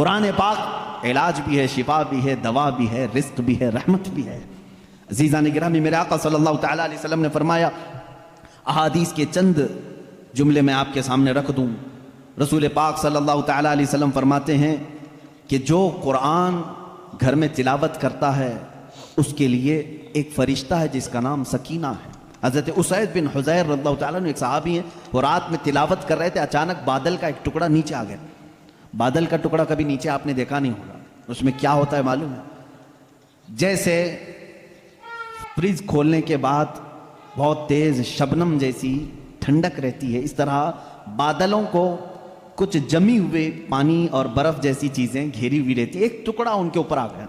कुरान पाक इलाज भी है, शिफा भी है, दवा भी है, रिस्क भी है, रहमत भी है। अज़ीज़ान गिरामी, मेरे आका सल्लल्लाहु तआला अलैहि वसल्लम ने फरमाया, अहादीस के चंद जुमले मैं आपके सामने रख दूं। रसूल पाक सल्लल्लाहु तआला अलैहि वसल्लम फरमाते हैं कि जो कुरान घर में तिलावत करता है उसके लिए एक फरिश्ता है जिसका नाम सकीना है। हज़रत उसैद बिन हुज़ैर रज़ियल्लाहु तआला अन्हु एक सहाबी हैं, वो रात में तिलावत कर रहे थे, अचानक बादल का एक टुकड़ा नीचे आ गया। बादल का टुकड़ा कभी नीचे आपने देखा नहीं होगा, उसमें क्या होता है मालूम है? जैसे फ्रिज खोलने के बाद बहुत तेज शबनम जैसी ठंडक रहती है, इस तरह बादलों को कुछ जमी हुए पानी और बर्फ जैसी चीजें घेरी हुई रहती है। एक टुकड़ा उनके ऊपर आ गया।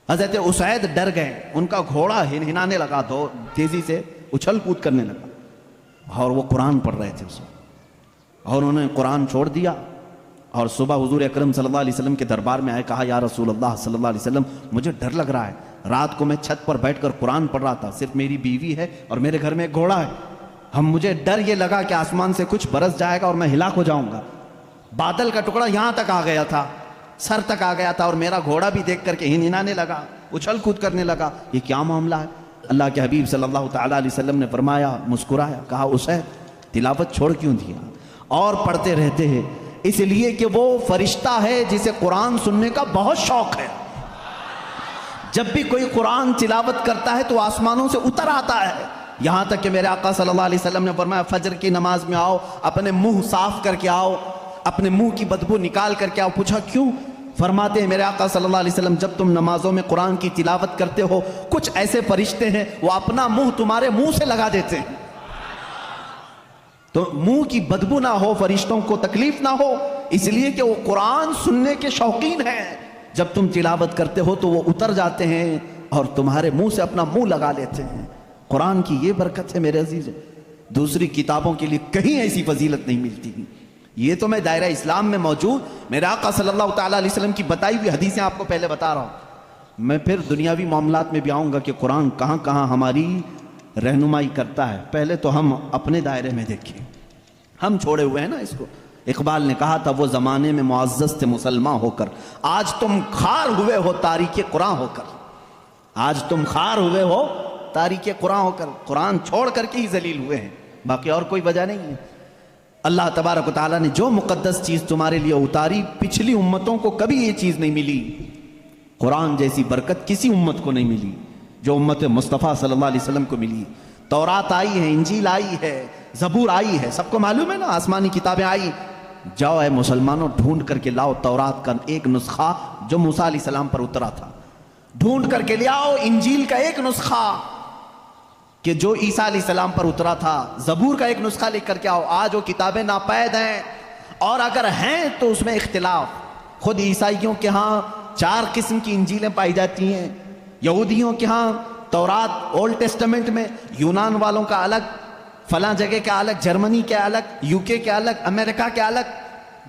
हज़रत उसैद डर गए, उनका घोड़ा हिनहिनाने लगा, तो तेजी से उछल कूद करने लगा और वो कुरान पढ़ रहे थे उसमें, और उन्होंने कुरान छोड़ दिया और सुबह हुजूर अकरम सल्लल्लाहु अलैहि वसल्लम के दरबार में आए। कहा, या रसूल अल्लाह सल्लल्लाहु अलैहि वसल्लम, मुझे डर लग रहा है, रात को मैं छत पर बैठकर कुरान पढ़ रहा था, सिर्फ मेरी बीवी है और मेरे घर में एक घोड़ा है, मुझे डर ये लगा कि आसमान से कुछ बरस जाएगा और मैं हिलाक हो जाऊंगा। बादल का टुकड़ा यहाँ तक आ गया था, सर तक आ गया था, और मेरा घोड़ा भी देख करके हिनहिनाने लगा, उछल कूद करने लगा, ये क्या मामला है? अल्लाह के हबीब सल्लल्लाहु तआला अलैहि वसल्लम ने फरमाया, मुस्कुराया, कहा, उसैद तिलावत छोड़ क्यों दिया? और पढ़ते रहते हैं, इसलिए कि वो फरिश्ता है जिसे कुरान सुनने का बहुत शौक है। जब भी कोई कुरान तिलावत करता है तो आसमानों से उतर आता है। यहां तक कि मेरे आका सल्लल्लाहु अलैहि वसल्लम ने फरमाया, फजर की नमाज में आओ, अपने मुंह साफ करके आओ, अपने मुंह की बदबू निकाल करके आओ। पूछा क्यों? फरमाते हैं मेरे आका सल्लल्लाहु अलैहि वसल्लम, जब तुम नमाजों में कुरान की तिलावत करते हो, कुछ ऐसे फरिश्ते हैं वो अपना मुंह तुम्हारे मुंह से लगा देते हैं, तो मुंह की बदबू ना हो, फरिश्तों को तकलीफ ना हो, इसलिए कि वो कुरान सुनने के शौकीन हैं। जब तुम तिलावत करते हो तो वो उतर जाते हैं और तुम्हारे मुंह से अपना मुंह लगा लेते हैं। कुरान की ये बरकत है मेरे अजीज, दूसरी किताबों के लिए कहीं ऐसी फजीलत नहीं मिलती। ये तो मैं दायरा इस्लाम में मौजूद मेरे आका सल्लल्लाहु तआला अलैहि वसल्लम की बताई हुई हदीसें आपको पहले बता रहा हूं। मैं फिर दुनियावी मामलात में भी आऊंगा कि कुरान कहां कहां हमारी रहनुमाई करता है। पहले तो हम अपने दायरे में देखें, हम छोड़े हुए हैं ना इसको। इकबाल ने कहा था, वो जमाने में मुअज़्ज़ज़ थे मुसलमान होकर, आज तुम खार हुए हो तारीके कुरान होकर। आज तुम खार हुए हो तारीके कुरान होकर, कुरान छोड़ करके ही जलील हुए हैं, बाकी और कोई वजह नहीं है। अल्लाह तबारक व तआला ने जो मुकद्दस चीज़ तुम्हारे लिए उतारी, पिछली उम्मतों को कभी ये चीज़ नहीं मिली। कुरान जैसी बरकत किसी उम्मत को नहीं मिली जो उम्मत मुस्तफ़ा सल्लल्लाहु अलैहि वसल्लम को मिली। तौरात आई है, इंजील आई है, ज़बूर आई है, सबको मालूम है ना, आसमानी किताबें आई। जाओ ऐ मुसलमानों, ढूंढ करके लाओ तौरात का एक नुस्खा जो मूसा अलैहिस्सलाम पर उतरा था, ढूंढ करके ले आओ। इंजील का एक नुस्खा कि जो ईसा अलैहिस्सलाम पर उतरा था, ज़बूर का एक नुस्खा लेकर करके आओ। आज वो किताबें नापैद हैं, और अगर हैं तो उसमें इख्तिलाफ। खुद ईसाइयों के यहाँ 4 किस्म की इंजीलें पाई जाती हैं, यहूदियों के यहाँ तौरात ओल्ड टेस्टामेंट में, यूनान वालों का अलग, फलां जगह का अलग, जर्मनी के अलग, यूके के अलग, अमेरिका के अलग।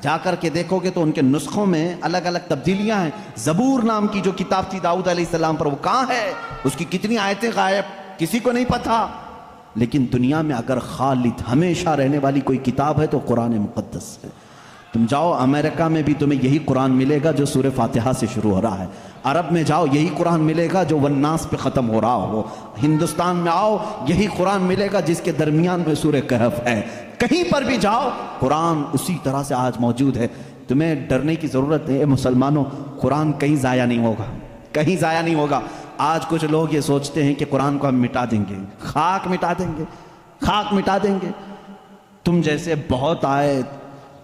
जाकर के देखोगे तो उनके नुस्खों में अलग अलग तब्दीलियां हैं। ज़बूर नाम की जो किताब थी दाऊद अलैहिस्सलाम पर, वो कहाँ है? उसकी कितनी आयतें गायब, किसी को नहीं पता। लेकिन दुनिया में अगर खालिद हमेशा रहने वाली कोई किताब है तो कुरान मुक़द्दस है। तुम जाओ अमेरिका में भी तुम्हें यही कुरान मिलेगा जो सूरह फातिहा से शुरू हो रहा है। अरब में जाओ यही कुरान मिलेगा जो वन्नास पे ख़त्म हो रहा हो। हिंदुस्तान में आओ यही कुरान मिलेगा जिसके दरमियान में सूरह कहफ है। कहीं पर भी जाओ कुरान उसी तरह से आज मौजूद है। तुम्हें डरने की ज़रूरत है मुसलमानों, कुरान कहीं ज़ाया नहीं होगा, कहीं ज़ाया नहीं होगा। आज कुछ लोग ये सोचते हैं कि कुरान को हम मिटा देंगे, खाक मिटा देंगे, खाक मिटा देंगे। तुम जैसे बहुत आए,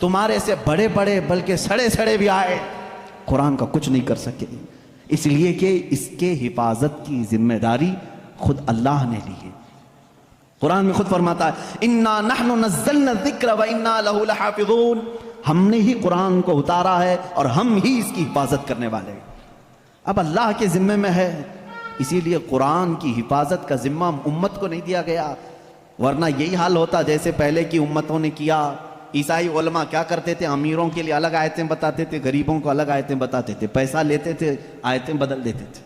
तुम्हारे से बड़े बड़े बल्कि सड़े सड़े भी आए, कुरान का कुछ नहीं कर सके, इसलिए कि इसके हिफाजत की जिम्मेदारी खुद अल्लाह ने ली है। कुरान में खुद फरमाता है, इन्ना नहनु नज़्ज़लना ज़िक्र व इन्ना लहु लहाफ़िज़ून, हमने ही कुरान को उतारा है और हम ही इसकी हिफाजत करने वाले हैं। अब अल्लाह के जिम्मे में है, इसीलिए कुरान की हिफाजत का जिम्मा उम्मत को नहीं दिया गया, वरना यही हाल होता जैसे पहले की उम्मतों ने किया। ईसाई उलमा क्या करते थे, अमीरों के लिए अलग आयतें बताते थे, गरीबों को अलग आयतें बताते थे, पैसा लेते थे, आयतें बदल देते थे।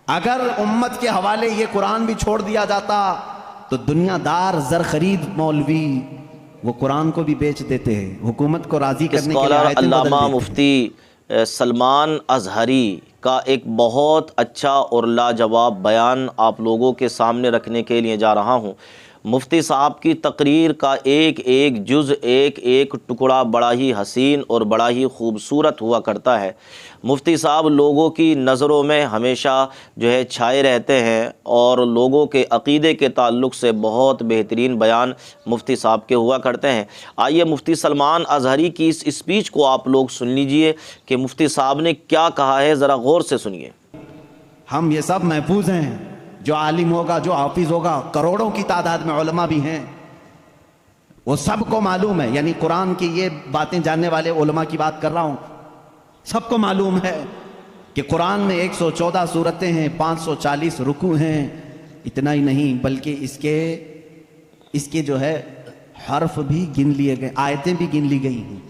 अगर उम्मत के हवाले ये कुरान भी छोड़ दिया जाता तो दुनियादार जर खरीद मौलवी वो कुरान को भी बेच देते हैं, हुकूमत को राजी करने के लिए आयतें बदल देते हैं। मुफ्ती सलमान अज़हरी का एक बहुत अच्छा और लाजवाब बयान आप लोगों के सामने रखने के लिए जा रहा हूँ। मुफ्ती साहब की तकरीर का एक एक जुज़, एक एक टुकड़ा बड़ा ही हसीन और बड़ा ही खूबसूरत हुआ करता है। मुफ्ती साहब लोगों की नज़रों में हमेशा जो है छाए रहते हैं और लोगों के अक़ीदे के ताल्लुक़ से बहुत बेहतरीन बयान मुफ्ती साहब के हुआ करते हैं। आइए मुफ्ती सलमान अज़हरी की इस स्पीच को आप लोग सुन लीजिए कि मुफ्ती साहब ने क्या कहा है, ज़रा गौर से सुनिए। हम ये सब महफूज हैं, जो आलिम होगा, जो हाफिज होगा, करोड़ों की तादाद में उलमा भी हैं, वो सबको मालूम है। यानी कुरान की ये बातें जानने वाले उलमा की बात कर रहा हूं। सबको मालूम है कि कुरान में 114 सूरतें हैं, 540 रुकू हैं। इतना ही नहीं बल्कि इसके जो है हर्फ भी गिन लिए गए, आयतें भी गिन ली गई हैं।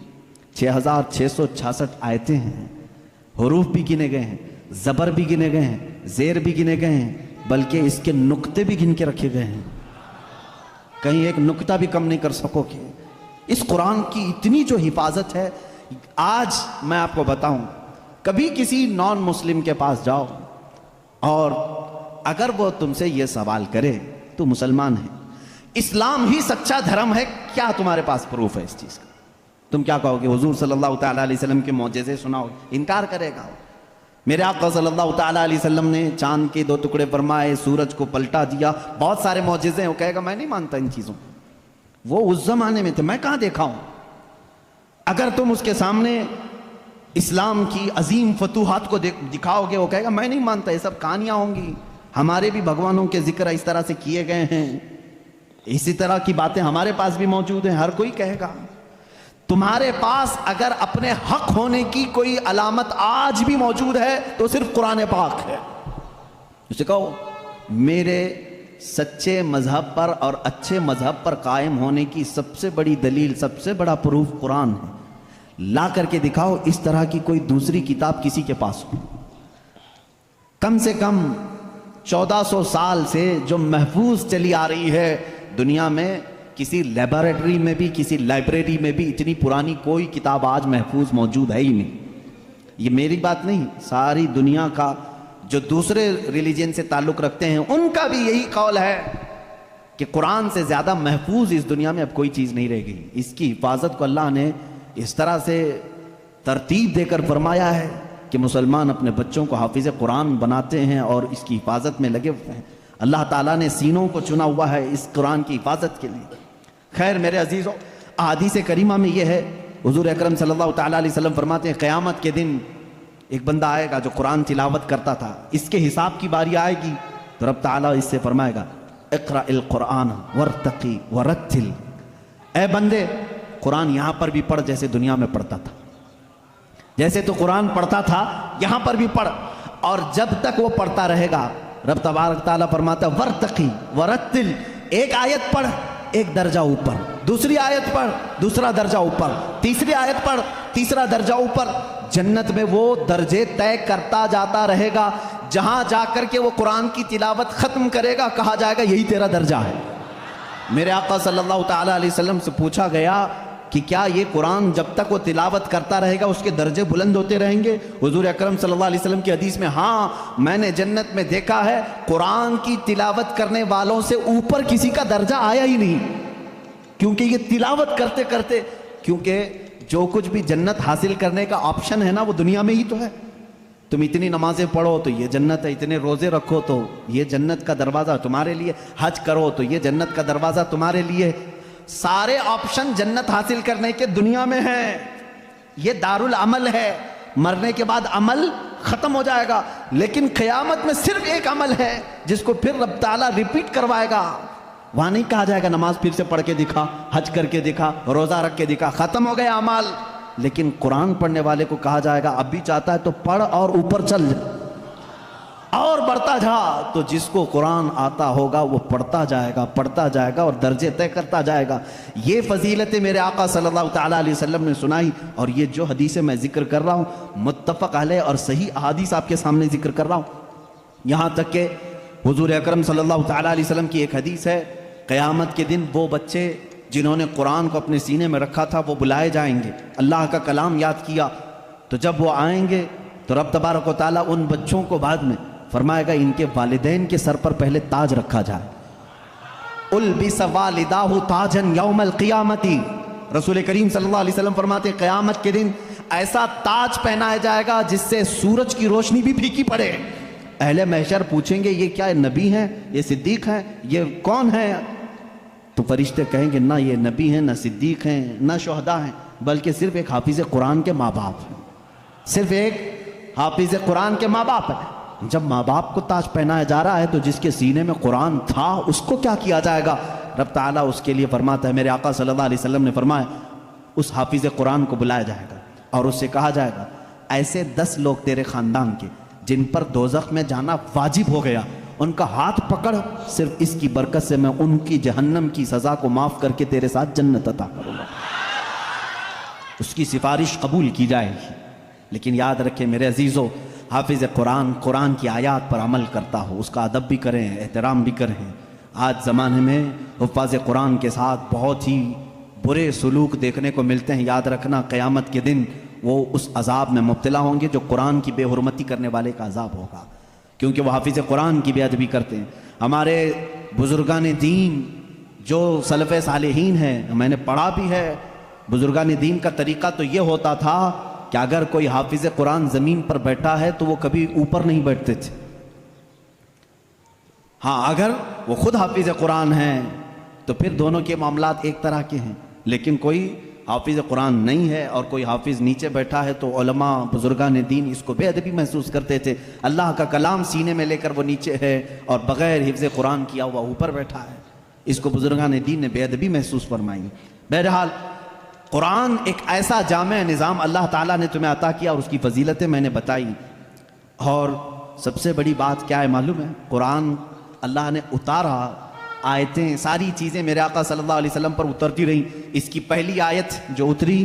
6666 आयतें हैं, हरूफ भी गिने गए हैं, ज़बर भी गिने गए हैं, ज़ेर भी गिने गए हैं, बल्कि इसके नुक्ते भी गिन के रखे गए हैं। कहीं एक नुक्ता भी कम नहीं कर सकोगे। इस कुरान की इतनी जो हिफाजत है, आज मैं आपको बताऊं, कभी किसी नॉन मुस्लिम के पास जाओ और अगर वो तुमसे ये सवाल करे तो मुसलमान है, इस्लाम ही सच्चा धर्म है, क्या तुम्हारे पास प्रूफ है इस चीज़ का? तुम क्या कहोगे? हुजूर सल्लल्लाहु तआला अलैहि वसल्लम के मौजज़े सुनाओगे? इनकार करेगा। मेरे आका सल्लल्लाहु तआला अलैहि वसल्लम ने चांद के 2 टुकड़े फरमाए, सूरज को पलटा दिया, बहुत सारे मौजज़े हैं। वो कहेगा मैं नहीं मानता इन चीज़ों को, वो उस ज़माने में थे, मैं कहाँ देखा हूँ। अगर तुम उसके सामने इस्लाम की अजीम फतूहात को दिखाओगे, वो कहेगा मैं नहीं मानता, ये सब कहानियाँ होंगी, हमारे भी भगवानों के जिक्र इस तरह से किए गए हैं, इसी तरह की बातें हमारे पास भी मौजूद हैं। हर कोई कहेगा। तुम्हारे पास अगर अपने हक होने की कोई अलामत आज भी मौजूद है तो सिर्फ कुरान पाक है। उसे कहो मेरे सच्चे मजहब पर और अच्छे मजहब पर कायम होने की सबसे बड़ी दलील, सबसे बड़ा प्रूफ कुरान है, ला करके दिखाओ। इस तरह की कोई दूसरी किताब किसी के पास हो? कम से कम 1400 साल से जो महफूज चली आ रही है दुनिया में, किसी लेबोरेटरी में भी, किसी लाइब्रेरी में भी इतनी पुरानी कोई किताब आज महफूज मौजूद है ही नहीं। ये मेरी बात नहीं, सारी दुनिया का जो दूसरे रिलीजन से ताल्लुक़ रखते हैं उनका भी यही कौल है कि कुरान से ज़्यादा महफूज इस दुनिया में अब कोई चीज़ नहीं रह गई। इसकी हिफाजत को अल्लाह ने इस तरह से तरतीब देकर फरमाया है कि मुसलमान अपने बच्चों को हाफिज़ कुरान बनाते हैं और इसकी हिफाजत में लगे हुए हैं। अल्लाह ताला ने सीनों को चुना हुआ है इस कुरान की हिफाजत के लिए। खैर मेरे अजीज़ों, अहादीस करीमा में यह है, हुजूर अकरम सल्लल्लाहु तआला अलैहि वसल्लम फरमाते हैं क़यामत के दिन एक बंदा आएगा जो कुरान तिलावत करता था, इसके हिसाब की बारी आएगी तो रब ताला इससे फरमाएगा इक़राइल कुरान वरतक़ी वरत्तिल, ए बंदे कुरान यहाँ पर भी पढ़ जैसे दुनिया में पढ़ता था, जैसे तो कुरान पढ़ता था यहाँ पर भी पढ़। और जब तक वो पढ़ता रहेगा रब तबारक ताला फरमाता वरतक़ी वरत्तिल, एक आयत पढ़ एक दर्जा ऊपर, दूसरी आयत पढ़ दूसरा दर्जा ऊपर, तीसरी आयत पढ़ तीसरा दर्जा ऊपर। जन्नत में वो दर्जे तय करता जाता रहेगा, जहां जाकर के वो कुरान की तिलावत खत्म करेगा कहा जाएगा यही तेरा दर्जा है। मेरे आका सल्लल्लाहु तआला अलैहि वसल्लम से पूछा गया कि क्या ये कुरान जब तक वो तिलावत करता रहेगा उसके दर्जे बुलंद होते रहेंगे? हुजूर अकरम सल्लल्लाहु अलैहि वसल्लम की हदीस में, हाँ मैंने जन्नत में देखा है कुरान की तिलावत करने वालों से ऊपर किसी का दर्जा आया ही नहीं, क्योंकि ये तिलावत करते करते, क्योंकि जो कुछ भी जन्नत हासिल करने का ऑप्शन है ना वो दुनिया में ही तो है। तुम इतनी नमाजें पढ़ो तो ये जन्नत है, इतने रोज़े रखो तो ये जन्नत का दरवाज़ा तुम्हारे लिए, हज करो तो ये जन्नत का दरवाज़ा तुम्हारे लिए, सारे ऑप्शन जन्नत हासिल करने के दुनिया में है। ये दारुल अमल है, मरने के बाद अमल खत्म हो जाएगा, लेकिन क़यामत में सिर्फ एक अमल है जिसको फिर रब ताला रिपीट करवाएगा। वहां नहीं कहा जाएगा नमाज फिर से पढ़ के दिखा, हज करके दिखा, रोजा रख के दिखा, खत्म हो गया अमाल। लेकिन कुरान पढ़ने वाले को कहा जाएगा अब भी चाहता है तो पढ़ और ऊपर चल और बढ़ता जा। तो जिसको कुरान आता होगा वो पढ़ता जाएगा और दर्जे तय करता जाएगा। ये फजीलतें मेरे आका सल्लल्लाहु तआला अलैहि वसल्लम ने सुनाई, और ये जो हदीसें मैं जिक्र कर रहा हूँ मुत्तफ़क़ अलैह और सही अहादीस आपके सामने जिक्र कर रहा हूँ। यहाँ तक के हुजूर अकरम सल्लल्लाहु तआला अलैहि वसल्लम की एक हदीस है, क़यामत के दिन वो बच्चे जिन्होंने कुरान को अपने सीने में रखा था वो बुलाए जाएंगे। अल्लाह का कलाम याद किया, तो जब वो आएंगे तो रब तबारक व तआला उन बच्चों को बाद में फरमाएगा इनके वालिदैन के सर पर पहले ताज रखा जाए। उल्बिस वालिदाहु ताजन यौमल क़ियामती, रसूल करीम सल्लल्लाहु अलैहि वसल्लम फरमाते क़यामत के दिन ऐसा ताज पहनाया जाएगा जिससे सूरज की रोशनी भी फीकी पड़े। अहले महशर पूछेंगे ये क्या नबी हैं, ये सिद्दीक हैं, ये कौन है? तो फरिश्ते कहेंगे ना ये नबी हैं, ना सिद्दीक हैं, ना शुहदा हैं, बल्कि सिर्फ एक हाफिज कुरान के माँ बाप हैं, सिर्फ एक हाफिज कुरान के माँ बाप हैं। जब माँ बाप को ताज पहनाया जा रहा है तो जिसके सीने में कुरान था उसको क्या किया जाएगा? रब ताला उसके लिए फरमाता है, मेरे आका सल्लल्लाहु अलैहि वसल्लम ने फरमाया उस हाफिज कुरान को बुलाया जाएगा और उससे कहा जाएगा ऐसे 10 लोग तेरे ख़ानदान के जिन पर दोज़ख में जाना वाजिब हो गया, उनका हाथ पकड़, सिर्फ इसकी बरकत से मैं उनकी जहन्नम की सज़ा को माफ़ करके तेरे साथ जन्नत अता करूँगा। उसकी सिफारिश कबूल की जाएगी। लेकिन याद रखें मेरे अजीज़ों, हाफिज़ कुरान कुरान की आयात पर अमल करता हो, उसका अदब भी करें, एहतराम भी करें। आज ज़माने में हुफ़ाज़ कुरान के साथ बहुत ही बुरे सलूक देखने को मिलते हैं। याद रखना क़यामत के दिन वो उस अज़ाब में मुब्तला होंगे जो कुरान की बेहुरमती करने वाले का अज़ाब होगा, क्योंकि वो हाफिज़ कुरान की बेअदबी करते हैं। हमारे बुज़ुर्गान दीन जो सलफ़ सालिहीन हैं, मैंने पढ़ा भी है, बुज़ुर्गान दीन का तरीक़ा तो ये होता था कि अगर कोई हाफिज़ कुरान ज़मीन पर बैठा है तो वो कभी ऊपर नहीं बैठते थे। हाँ, अगर वो खुद हाफिज़ कुरान हैं तो फिर दोनों के मामलात एक तरह के हैं। लेकिन कोई हाफिज़ कुरान नहीं है और कोई हाफिज़ नीचे बैठा है तो उलमा बुजुर्गान दीन इसको बेअदबी महसूस करते थे। अल्लाह का कलाम सीने में लेकर वो नीचे है और बग़ैर हिफ्ज़ कुरान किया हुआ ऊपर बैठा है, इसको बुजुर्गान दीन ने बेअदबी महसूस फरमाई। बहरहाल कुरान एक ऐसा जामे निज़ाम अल्लाह ताला ने तुम्हें अता किया और उसकी फ़जीलतें मैंने बताई। और सबसे बड़ी बात क्या है मालूम है? कुरान अल्लाह ने उतारा, आयतें सारी चीज़ें मेरे आका सल्लल्लाहु अलैहि वसल्लम पर उतरती रहीं। इसकी पहली आयत जो उतरी,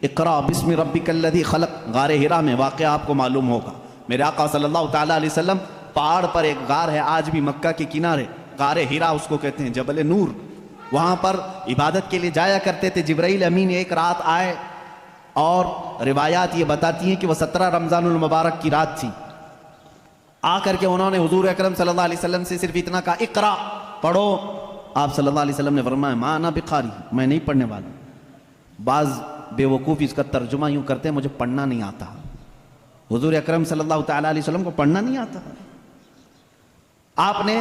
इक़रा बिस्मि रब्बिकल्लज़ी खलक़, गारे हिरा में वाक़या आपको मालूम होगा। मेरे आका सल्लल्लाहु ताला अलैहि वसल्लम पहाड़ पर एक गार है, आज भी मक्का के किनारे, गारे हिरा उसको कहते हैं, जबल नूर, वहाँ पर इबादत के लिए जाया करते थे। जिब्राइल अमीन एक रात आए और रिवायात ये बताती हैं कि वह 17 रमज़ानुल मुबारक की रात थी। आकर के उन्होंने हुजूर अकरम सल्लल्लाहु अलैहि वसल्लम से सिर्फ इतना कहा, इक़रा, पढ़ो। आप सल्लल्लाहु अलैहि वसल्लम ने फरमाया, मा अना बिक़ारी, मैं नहीं पढ़ने वाला। बाज़ बेवकूफ़ इसका तर्जुमा यूँ करते हैं, मुझे पढ़ना नहीं आता। हुजूर अकरम सल्लल्लाहु ताला अलैहि वसल्लम को पढ़ना नहीं आता। आपने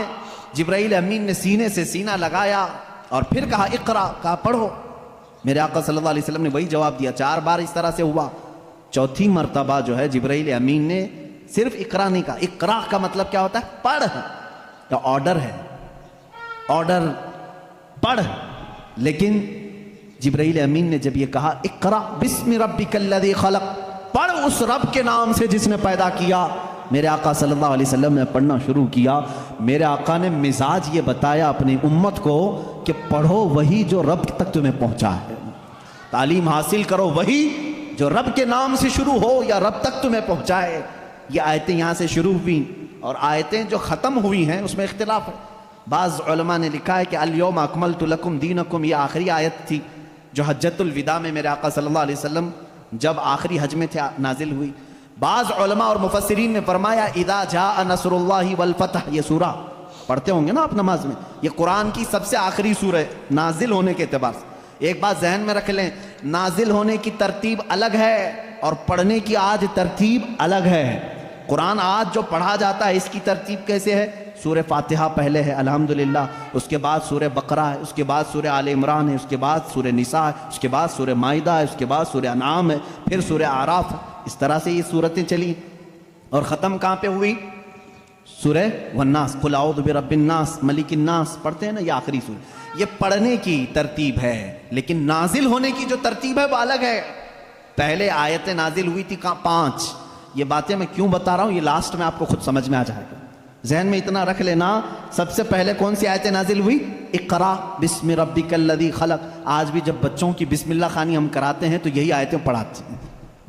जिब्राइल अमीन ने सीने से सीना लगाया और फिर कहा इक़रा, कहा पढ़ो। मेरे आका सल्लल्लाहु अलैहि वसल्लम ने वही जवाब दिया। 4 बार इस तरह से हुआ। चौथी मर्तबा जो है जिब्राइल अमीन ने सिर्फ इक़रा नहीं कहा। इक़रा का मतलब क्या होता है? पढ़, या ऑर्डर है, ऑर्डर, पढ़। लेकिन जिब्राइल अमीन ने जब ये कहा इक़रा बिस्मि रब्बिकल्लज़ी खलक़, पढ़ उस रब के नाम से जिसने पैदा किया, मेरे आका सल्लल्लाहु अलैहि वसल्लम ने पढ़ना शुरू किया। मेरे आका ने मिजाज ये बताया अपनी उम्मत को कि पढ़ो वही जो रब तक तुम्हें पहुंचा है, तालीम हासिल करो वही जो रब के नाम से शुरू हो या रब तक तुम्हें पहुंचाए। ये आयतें यहाँ से शुरू हुई और आयतें जो ख़त्म हुई हैं उसमें इख्तिलाफ है। बाज़ उलमा ने लिखा है कि अल-यौम अकमलतु लकुम दीनकुम, ये आखिरी आयत थी जो हज्जतुल विदा में मेरे आका सल्लल्लाहु अलैहि वसल्लम जब आखिरी हज में थे नाजिल हुई। बाज़ उलमा और मुफस्सिरीन ने फरमाया इदा जाअ नस्रुल्लाहि वल फतह, ये सूरा पढ़ते होंगे ना आप नमाज में, ये कुरान की सबसे आखिरी सूरा है नाजिल होने के एतबार से। एक बात जहन में रख लें, नाजिल होने की तरतीब अलग है और पढ़ने की आज तरतीब अलग है। कुरान आज जो पढ़ा जाता है इसकी तरतीब कैसे है? सूरह फातिहा पहले है अल्हम्दुलिल्लाह, उसके बाद सूरह बकरा है, उसके बाद सूरह आले इमरान है, उसके बाद सूरह निसा है, उसके बाद सूरह माइदा है, उसके बाद सूरह अनाम है, फिर सूरह आराफ है। इस तरह से ये सूरतें चली और ख़त्म कहाँ पे हुई? सूरह वन्नास, कुल औज़ु बिरब्बिन्नास मलिकिन नास, पढ़ते हैं ना, ये आखिरी सूरह। ये पढ़ने की तरतीब है, लेकिन नाजिल होने की जो तरतीब है वो अलग है। पहले आयतें नाजिल हुई थी 5। ये बातें मैं क्यों बता रहा हूँ, ये लास्ट में आपको खुद समझ में आ जाएगा। जहन में इतना रख लेना, सबसे पहले कौन सी आयतें नाजिल हुई? इक़रा बिस्मि रब्बिकल्लज़ी खलक़। आज भी जब बच्चों की बिस्मिल्लाह खानी हम कराते हैं तो यही आयतें पढ़ाते हैं।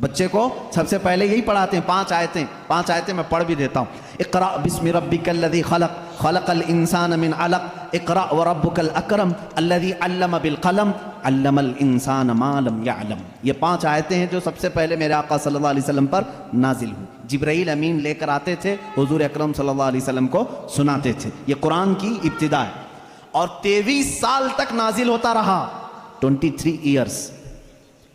बच्चे को सबसे पहले यही पढ़ाते हैं, 5 आयतें। 5 आयतें मैं पढ़ भी देता हूँ। इक़रा बिस्मि रब्बिकल्लज़ी खलक़ खलक़ल इंसान मिन अलक़ इक़रा व रब्बुकल अकरम अल्लज़ी अल्लम बिल क़लम अल्लमल इंसान मा लम यअलम। ये 5 आयतें हैं जो सबसे पहले मेरे आका सल्लल्लाहु अलैहि वसल्लम पर नाजिल हुई। जिब्राइल अमीन लेकर आते थे, हुजूर अकरम सल्लल्लाहु अलैहि वसल्लम को सुनाते थे। ये कुरान की इब्तिदा है और 23 साल तक नाजिल होता रहा। 23 ईयर्स,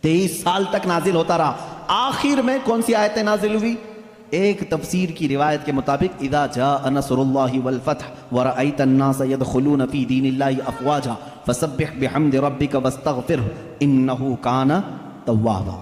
23 साल तक नाजिल होता रहा। आखिर में कौन सी आयतें नाजिल हुई? एक तफसीर की रिवायत के मुताबिक इदा जा नसरुल्लाहि वल फतह व रअयत अन्नास यदखुलून फी दीनिल्लाहि अफवाजा फसब्बिह बिहम्दि रब्बिका वस्तगफिरहु इन्नहु काना तव्वाबा।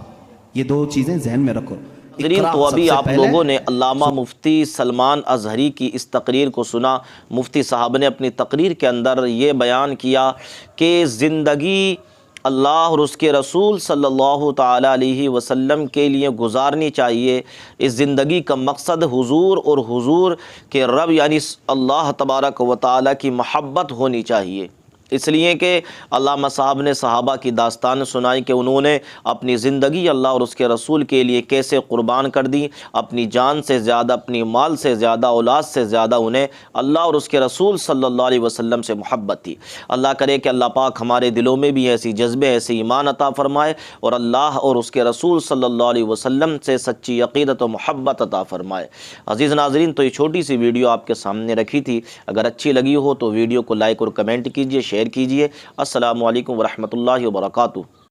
ये 2 चीज़ें जहन में रखो। तो अभी आप लोगों ने अल्लामा मुफ्ती सलमान अज़हरी की इस तकरीर को सुना। मुफ्ती साहब ने अपनी तकरीर के अंदर ये बयान किया कि ज़िंदगी अल्लाह और उसके रसूल सल्लल्लाहु ताला अलैहि वसल्लम के लिए गुजारनी चाहिए। इस ज़िंदगी का मकसद हुजूर और हुजूर के रब यानी अल्लाह तबारक व तआला की महब्बत होनी चाहिए। इसलिए कि अल्लामा साहब ने सहाबा की दास्तान सुनाई कि उन्होंने अपनी ज़िंदगी अल्लाह और उसके रसूल के लिए कैसे क़ुरबान कर दी। अपनी जान से ज़्यादा, अपनी माल से ज़्यादा, औलाद से ज़्यादा उन्हें अल्लाह और उसके रसूल सल्लल्लाहु अलैहि वसल्लम से मोहब्बत थी। अल्लाह करे कि अल्लाह पाक हमारे दिलों में भी ऐसी जज्बे, ऐसे ईमान अता फ़रमाए और अल्लाह और उसके रसूल सल्लल्लाहु अलैहि वसल्लम से सच्ची अक़ीदत व मोहब्बत अता फ़रमाए। अज़ीज़ नाज़रीन, तो ये छोटी सी वीडियो आपके सामने रखी थी। अगर अच्छी लगी हो तो वीडियो को लाइक और कमेंट कीजिए, शेयर कीजिए। अस्सलामु अलैकुम व रहमतुल्लाहि व बरकातुहू।